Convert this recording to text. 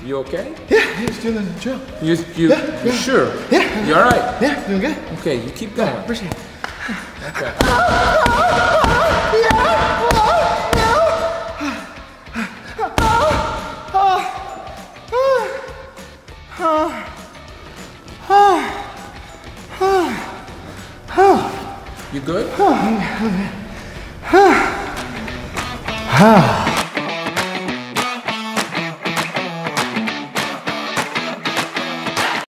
You okay? Yeah, yeah, still in the trail. You sure? Yeah. You alright? Yeah, doing good. Okay, you keep going. Appreciate it. Okay. You good?